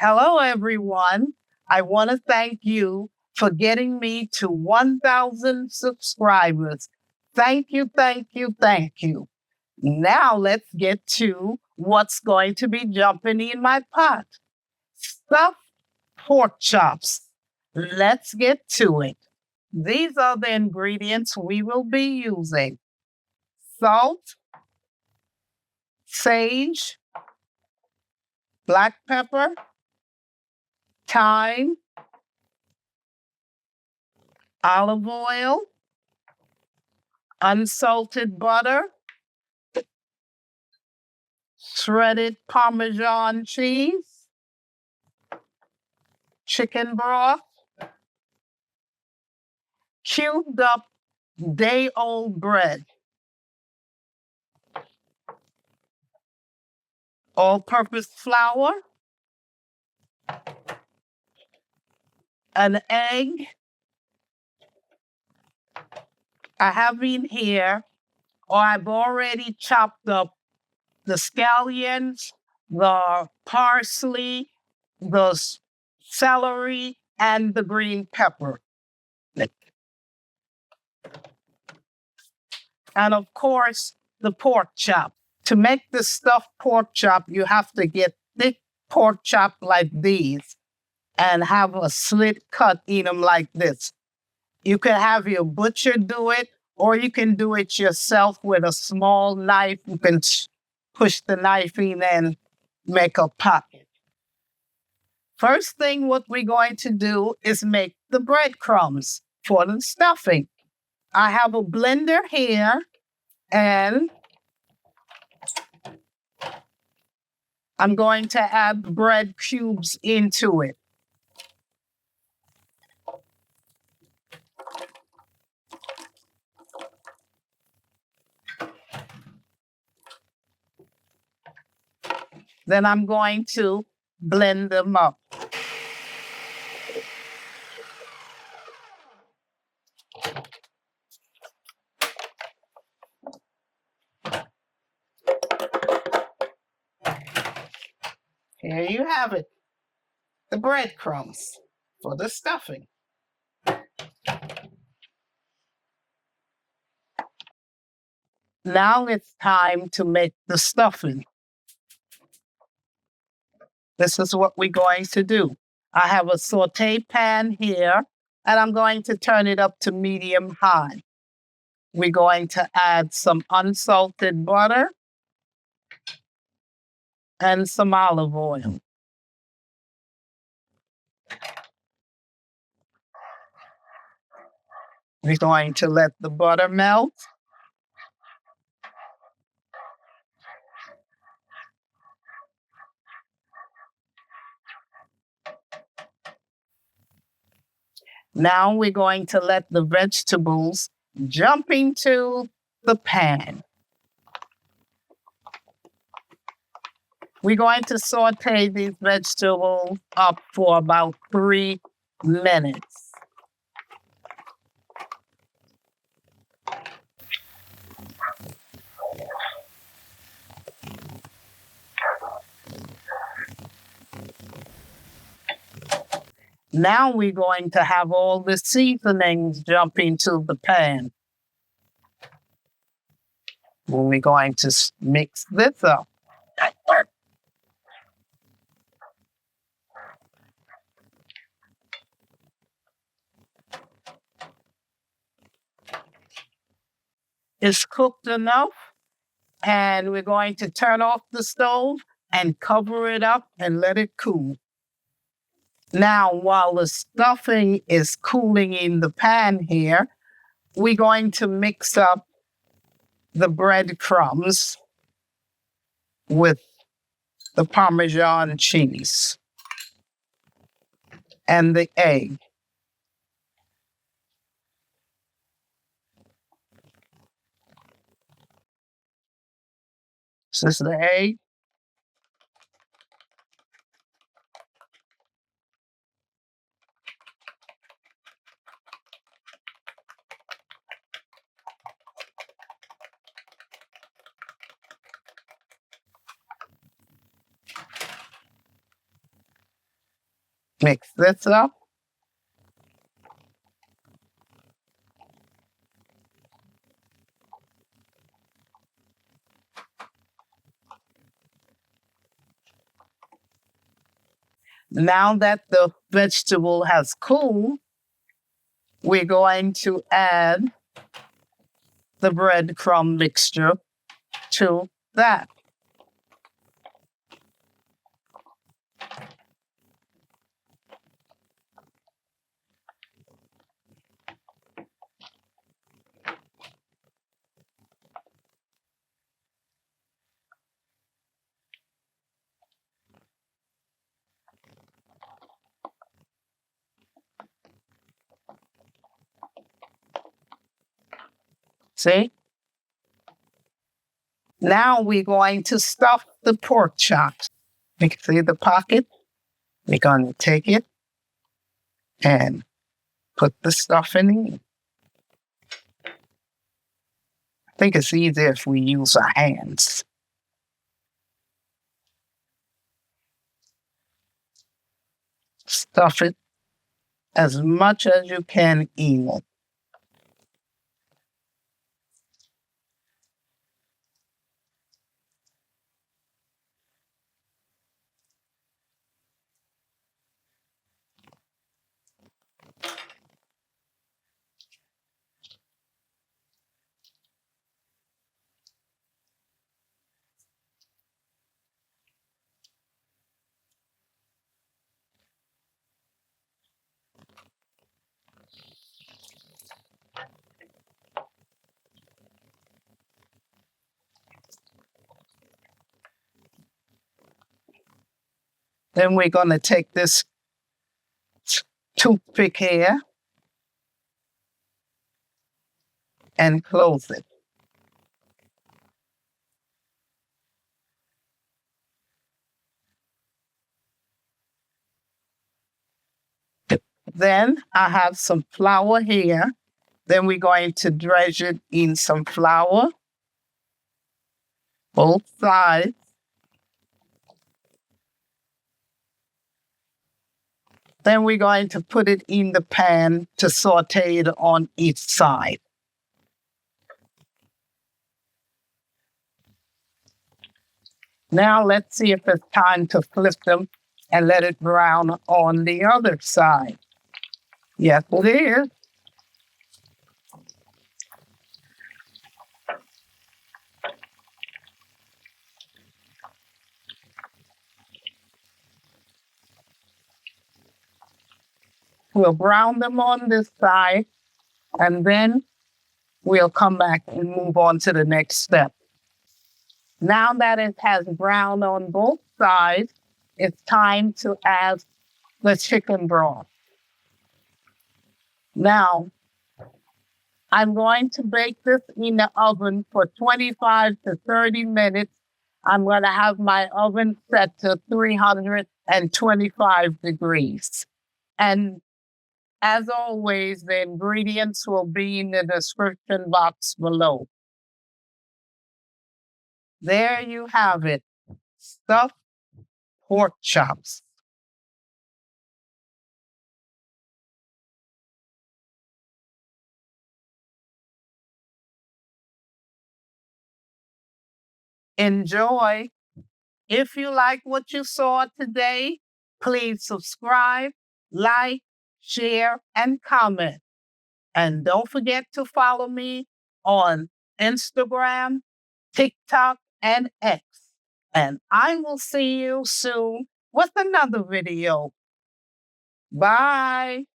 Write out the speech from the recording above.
Hello, everyone. I want to thank you for getting me to 1,000 subscribers. Thank you, thank you, thank you. Now let's get to what's going to be jumping in my pot. Stuffed pork chops. Let's get to it. These are the ingredients we will be using: salt, sage, black pepper, thyme, olive oil, unsalted butter, shredded Parmesan cheese, chicken broth, cubed up day-old bread, all-purpose flour, an egg. I have in here, or I've already chopped up the scallions, the parsley, the celery, and the green pepper. And of course, the pork chop. To make the stuffed pork chop, you have to get thick pork chop like these and have a slit cut in them like this. You can have your butcher do it, or you can do it yourself with a small knife. You can push the knife in and make a pocket. First thing, what we're going to do is make the breadcrumbs for the stuffing. I have a blender here, and I'm going to add bread cubes into it. Then I'm going to blend them up. Here you have it, the breadcrumbs for the stuffing. Now it's time to make the stuffing. This is what we're going to do. I have a saute pan here, and I'm going to turn it up to medium high. We're going to add some unsalted butter and some olive oil. We're going to let the butter melt. Now we're going to let the vegetables jump into the pan. We're going to saute these vegetables up for about 3 minutes. Now we're going to have all the seasonings jump into the pan. We're going to mix this up. It's cooked enough, and we're going to turn off the stove and cover it up and let it cool. Now, while the stuffing is cooling in the pan here, we're going to mix up the breadcrumbs with the Parmesan cheese and the egg. This is the egg. Mix this up. Now that the vegetable has cooled, we're going to add the breadcrumb mixture to that. See? Now we're going to stuff the pork chops. You can see the pocket. We're going to take it and put the stuffing in. I think it's easier if we use our hands. Stuff it as much as you can in it. Then we're going to take this toothpick here and close it. Then I have some flour here. Then we're going to dredge it in some flour, both sides. Then we're going to put it in the pan to saute it on each side. Now let's see if it's time to flip them and let it brown on the other side. Yes, it is. We'll brown them on this side, and then we'll come back and move on to the next step. Now that it has browned on both sides, it's time to add the chicken broth. Now, I'm going to bake this in the oven for 25 to 30 minutes. I'm going to have my oven set to 325 degrees. And as always, the ingredients will be in the description box below. There you have it, stuffed pork chops. Enjoy. If you like what you saw today, please subscribe, like, share, and comment. And don't forget to follow me on Instagram, TikTok, and X. And I will see you soon with another video. Bye.